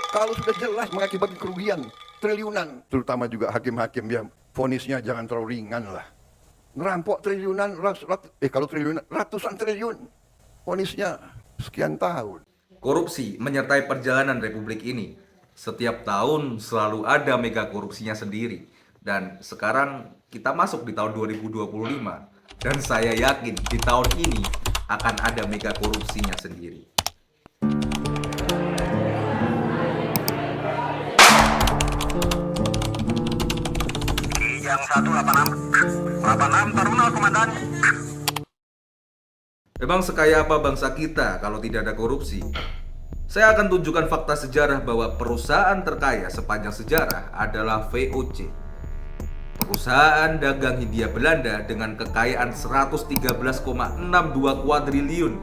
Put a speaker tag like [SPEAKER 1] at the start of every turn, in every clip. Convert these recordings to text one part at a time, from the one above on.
[SPEAKER 1] Kalau sudah jelas mengakibatkan kerugian triliunan, terutama juga hakim-hakim ya, vonisnya jangan terlalu ringan lah. Ngerampok triliunan, kalau triliunan, ratusan triliun, vonisnya sekian tahun.
[SPEAKER 2] Korupsi menyertai perjalanan Republik ini. Setiap tahun selalu ada mega korupsinya sendiri. Dan sekarang kita masuk di tahun 2025. Dan saya yakin di tahun ini akan ada mega korupsinya sendiri.
[SPEAKER 3] Yang 186 Taruna Komandan.
[SPEAKER 2] Memang sekaya apa bangsa kita kalau tidak ada korupsi? Saya akan tunjukkan fakta sejarah bahwa perusahaan terkaya sepanjang sejarah adalah VOC. Perusahaan dagang Hindia Belanda dengan kekayaan 113,62 kuadriliun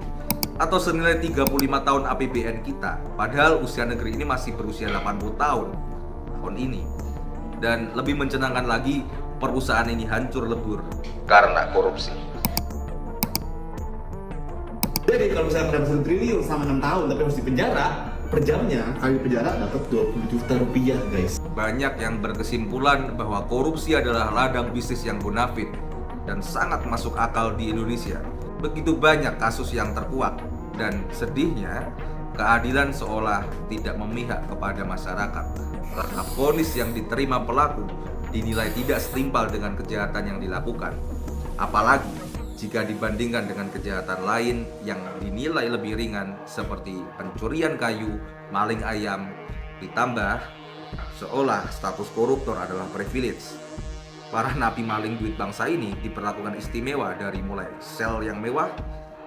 [SPEAKER 2] atau senilai 35 tahun APBN kita. Padahal usia negeri ini masih berusia 80 tahun ini. Dan lebih mencenangkan lagi, perusahaan ini hancur lebur karena korupsi.
[SPEAKER 4] Jadi kalau misalnya mendapat 1 triliun selama 6 tahun tapi harus dipenjara, per jamnya kali penjara dapat 20 juta rupiah, guys.
[SPEAKER 2] Banyak yang berkesimpulan bahwa korupsi adalah ladang bisnis yang bonafit dan sangat masuk akal di Indonesia. Begitu banyak kasus yang terkuak dan sedihnya keadilan seolah tidak memihak kepada masyarakat karena vonis yang diterima pelaku dinilai tidak setimpal dengan kejahatan yang dilakukan. Apalagi jika dibandingkan dengan kejahatan lain yang dinilai lebih ringan seperti pencurian kayu, maling ayam, ditambah seolah status koruptor adalah privilege. Para napi maling duit bangsa ini diperlakukan istimewa dari mulai sel yang mewah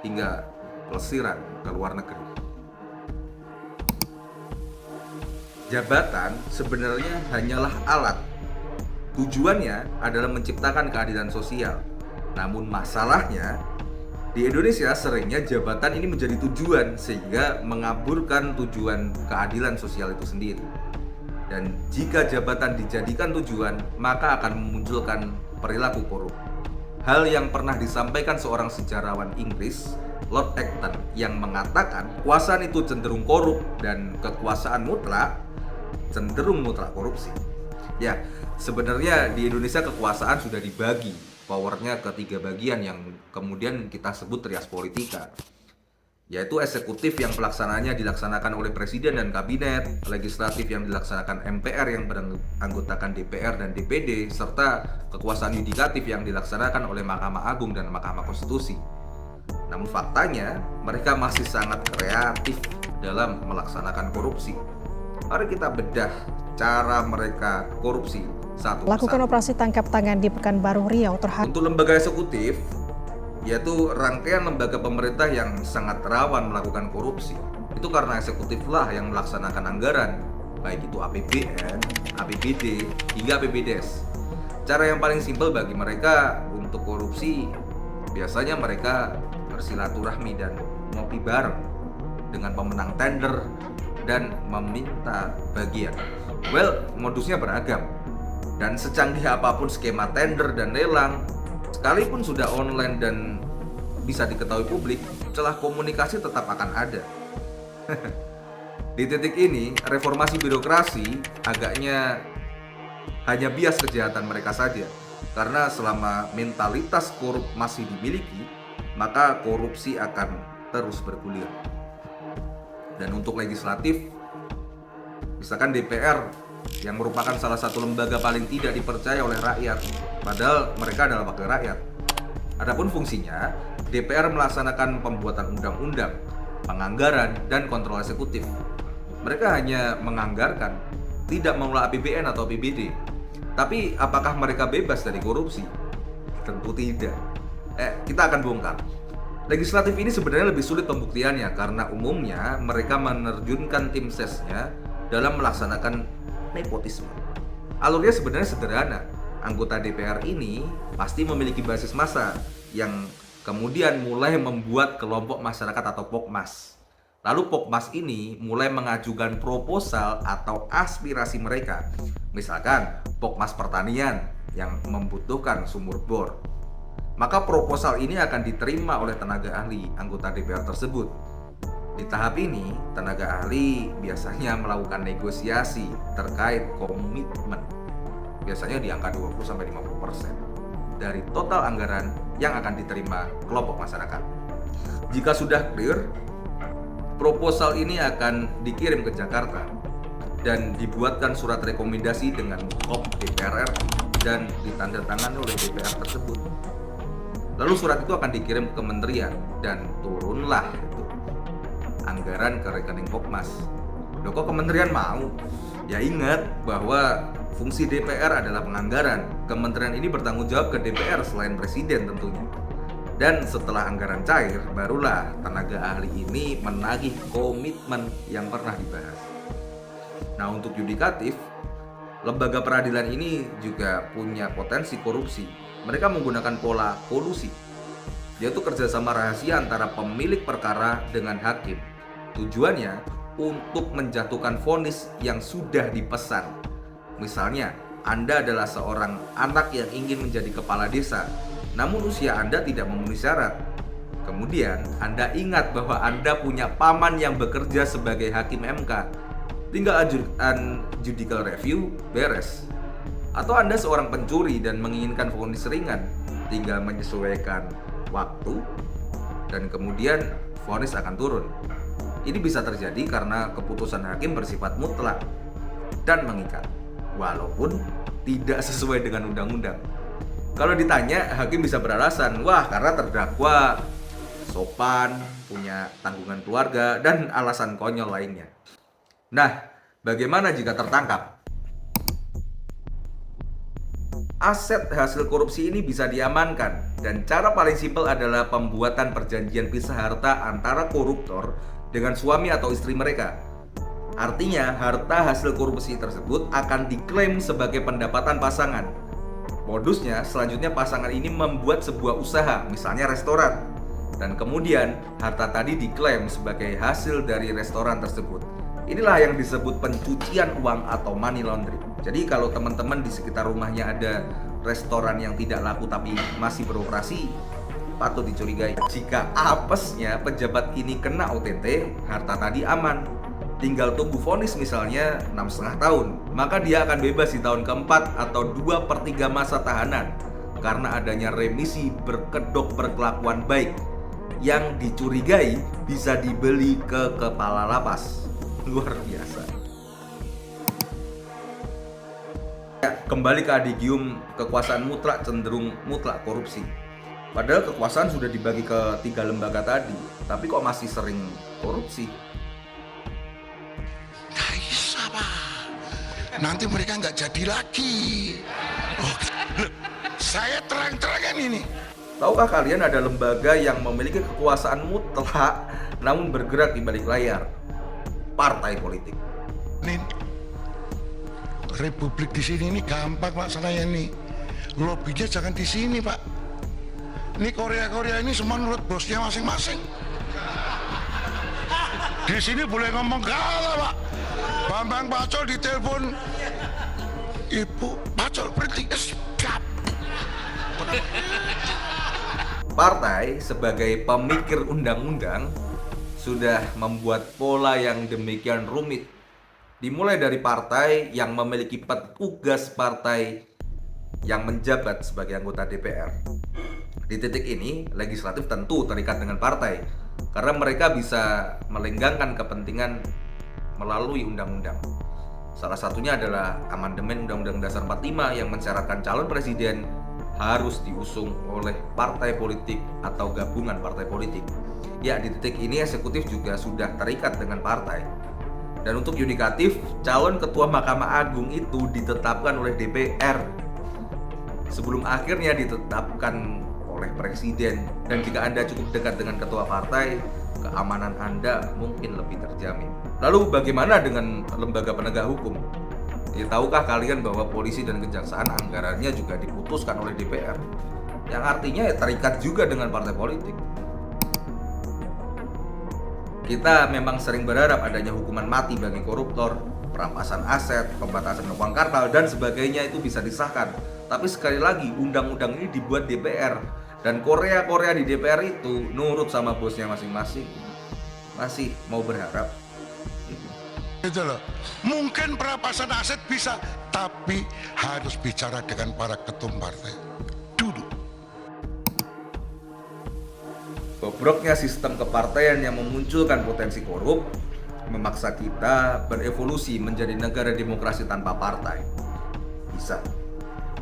[SPEAKER 2] hingga pelesiran ke luar negeri. Jabatan sebenarnya hanyalah alat. Tujuannya adalah menciptakan keadilan sosial. Namun masalahnya, di Indonesia seringnya jabatan ini menjadi tujuan sehingga mengaburkan tujuan keadilan sosial itu sendiri. Dan jika jabatan dijadikan tujuan, maka akan memunculkan perilaku korup. Hal yang pernah disampaikan seorang sejarawan Inggris, Lord Acton, yang mengatakan kekuasaan itu cenderung korup dan kekuasaan mutlak cenderung mutlak korupsi. Ya, sebenarnya di Indonesia kekuasaan sudah dibagi powernya ke 3 bagian yang kemudian kita sebut trias politika, yaitu eksekutif yang pelaksananya dilaksanakan oleh presiden dan kabinet, legislatif yang dilaksanakan MPR yang beranggotakan DPR dan DPD, serta kekuasaan yudikatif yang dilaksanakan oleh Mahkamah Agung dan Mahkamah Konstitusi. Namun faktanya mereka masih sangat kreatif dalam melaksanakan korupsi. Mari kita bedah cara mereka korupsi satu
[SPEAKER 5] Lakukan
[SPEAKER 2] persatu.
[SPEAKER 5] operasi tangkap tangan di Pekanbaru Riau terhadap
[SPEAKER 2] Untuk lembaga eksekutif, yaitu rangkaian lembaga pemerintah yang sangat rawan melakukan korupsi. Itu karena eksekutiflah yang melaksanakan anggaran, baik itu APBN, APBD, hingga APBDes. Cara yang paling simpel bagi mereka untuk korupsi, biasanya mereka bersilaturahmi dan ngopi bareng dengan pemenang tender dan meminta bagian. Well, modusnya beragam. Dan secanggih apapun skema tender dan lelang, sekalipun sudah online dan bisa diketahui publik, celah komunikasi tetap akan ada. Di titik ini, reformasi birokrasi agaknya hanya bias kejahatan mereka saja. Karena selama mentalitas korup masih dimiliki, maka korupsi akan terus bergulir. Dan untuk legislatif, misalkan DPR yang merupakan salah satu lembaga paling tidak dipercaya oleh rakyat, padahal mereka adalah wakil rakyat. Adapun fungsinya, DPR melaksanakan pembuatan undang-undang, penganggaran, dan kontrol eksekutif. Mereka hanya menganggarkan, tidak mengelola APBN atau APBD. Tapi apakah mereka bebas dari korupsi? Tentu tidak. Kita akan bongkar. Legislatif ini sebenarnya lebih sulit pembuktiannya karena umumnya mereka menerjunkan tim sesnya dalam melaksanakan nepotisme. Alurnya sebenarnya sederhana. Anggota DPR ini pasti memiliki basis massa yang kemudian mulai membuat kelompok masyarakat atau Pokmas. Lalu Pokmas ini mulai mengajukan proposal atau aspirasi mereka. Misalkan Pokmas Pertanian yang membutuhkan sumur bor. Maka proposal ini akan diterima oleh tenaga ahli anggota DPR tersebut. Di tahap ini, tenaga ahli biasanya melakukan negosiasi terkait komitmen. Biasanya di angka 20-50% dari total anggaran yang akan diterima kelompok masyarakat. Jika sudah clear, proposal ini akan dikirim ke Jakarta dan dibuatkan surat rekomendasi dengan kop DPR RI dan ditandatangani oleh DPR tersebut. Lalu surat itu akan dikirim ke kementerian dan turunlah itu anggaran ke rekening Kopmas. Loh, kok kementerian mau? Ya ingat bahwa fungsi DPR adalah penganggaran. Kementerian ini bertanggung jawab ke DPR selain presiden tentunya. Dan setelah anggaran cair, barulah tenaga ahli ini menagih komitmen yang pernah dibahas. Nah, untuk yudikatif, lembaga peradilan ini juga punya potensi korupsi. Mereka menggunakan pola kolusi, yaitu kerjasama rahasia antara pemilik perkara dengan hakim. Tujuannya untuk menjatuhkan vonis yang sudah dipesan. Misalnya, Anda adalah seorang anak yang ingin menjadi kepala desa, namun usia Anda tidak memenuhi syarat. Kemudian, Anda ingat bahwa Anda punya paman yang bekerja sebagai hakim MK. Tinggal ajukan judicial review, beres. Atau Anda seorang pencuri dan menginginkan vonis ringan, tinggal menyesuaikan waktu dan kemudian vonis akan turun. Ini bisa terjadi karena keputusan hakim bersifat mutlak dan mengikat, walaupun tidak sesuai dengan undang-undang. Kalau ditanya, hakim bisa beralasan, wah karena terdakwa sopan, punya tanggungan keluarga, dan alasan konyol lainnya. Nah, bagaimana jika tertangkap? Aset hasil korupsi ini bisa diamankan, dan cara paling simpel adalah pembuatan perjanjian pisah harta antara koruptor dengan suami atau istri mereka. Artinya, harta hasil korupsi tersebut akan diklaim sebagai pendapatan pasangan. Modusnya, selanjutnya pasangan ini membuat sebuah usaha, misalnya restoran, dan kemudian harta tadi diklaim sebagai hasil dari restoran tersebut. Inilah yang disebut pencucian uang atau money laundering. Jadi kalau teman-teman di sekitar rumahnya ada restoran yang tidak laku tapi masih beroperasi, patut dicurigai. Jika apesnya pejabat ini kena OTT, harta tadi aman. Tinggal tunggu vonis misalnya 6,5 tahun, maka dia akan bebas di tahun keempat atau 2/3 masa tahanan karena adanya remisi berkedok berkelakuan baik yang dicurigai bisa dibeli ke kepala lapas. Luar biasa. Ya, kembali ke adigium, kekuasaan mutlak cenderung mutlak korupsi. Padahal kekuasaan sudah dibagi ke 3 lembaga tadi, tapi kok masih sering korupsi?
[SPEAKER 6] Bisa Pak, nanti mereka nggak jadi lagi. Oh, saya terang-terangan ini.
[SPEAKER 2] Tahukah kalian ada lembaga yang memiliki kekuasaan mutlak namun bergerak di balik layar? Partai politik.
[SPEAKER 6] Nih, Republik di sini ini gampang masalahnya nih. Lobbynya jangan di sini Pak. Ini Korea ini semua menurut bosnya masing-masing. Di sini boleh ngomong kalah Pak. Bambang Pacul ditelepon, Ibu Pacul berhenti, siap.
[SPEAKER 2] Partai sebagai pemikir undang-undang sudah membuat pola yang demikian rumit. Dimulai dari partai yang memiliki petugas partai yang menjabat sebagai anggota DPR. Di titik ini, legislatif tentu terikat dengan partai karena mereka bisa melenggangkan kepentingan melalui undang-undang. Salah satunya adalah amandemen Undang-Undang Dasar 45 yang mensyaratkan calon presiden harus diusung oleh partai politik atau gabungan partai politik. Ya, di titik ini eksekutif juga sudah terikat dengan partai. Dan untuk yudikatif, calon ketua Mahkamah Agung itu ditetapkan oleh DPR sebelum akhirnya ditetapkan oleh presiden. Dan jika Anda cukup dekat dengan ketua partai, keamanan Anda mungkin lebih terjamin. Lalu bagaimana dengan lembaga penegak hukum? Ya, tahukah kalian bahwa polisi dan kejaksaan anggarannya juga diputuskan oleh DPR? Yang artinya ya terikat juga dengan partai politik. Kita memang sering berharap adanya hukuman mati bagi koruptor, perampasan aset, pembatasan uang kartal, dan sebagainya itu bisa disahkan. Tapi sekali lagi, undang-undang ini dibuat DPR. Dan Korea di DPR itu nurut sama bosnya masing-masing. masih mau berharap?
[SPEAKER 6] Itu loh. Mungkin perampasan aset bisa, tapi harus bicara dengan para ketum partai dulu.
[SPEAKER 2] Bobroknya sistem kepartaian yang memunculkan potensi korup memaksa kita berevolusi menjadi negara demokrasi tanpa partai. Bisa.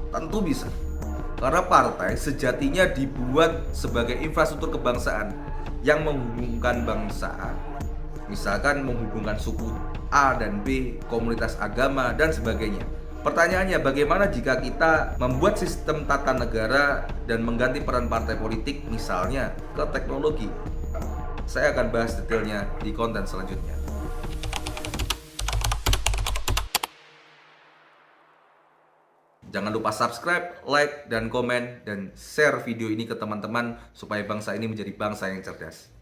[SPEAKER 2] Tentu bisa. Karena partai sejatinya dibuat sebagai infrastruktur kebangsaan yang menghubungkan bangsa. Misalkan menghubungkan suku A dan B, komunitas agama, dan sebagainya. Pertanyaannya, bagaimana jika kita membuat sistem tata negara dan mengganti peran partai politik misalnya ke teknologi? Saya akan bahas detailnya di konten selanjutnya. Jangan lupa subscribe, like, dan komen, dan share video ini ke teman-teman supaya bangsa ini menjadi bangsa yang cerdas.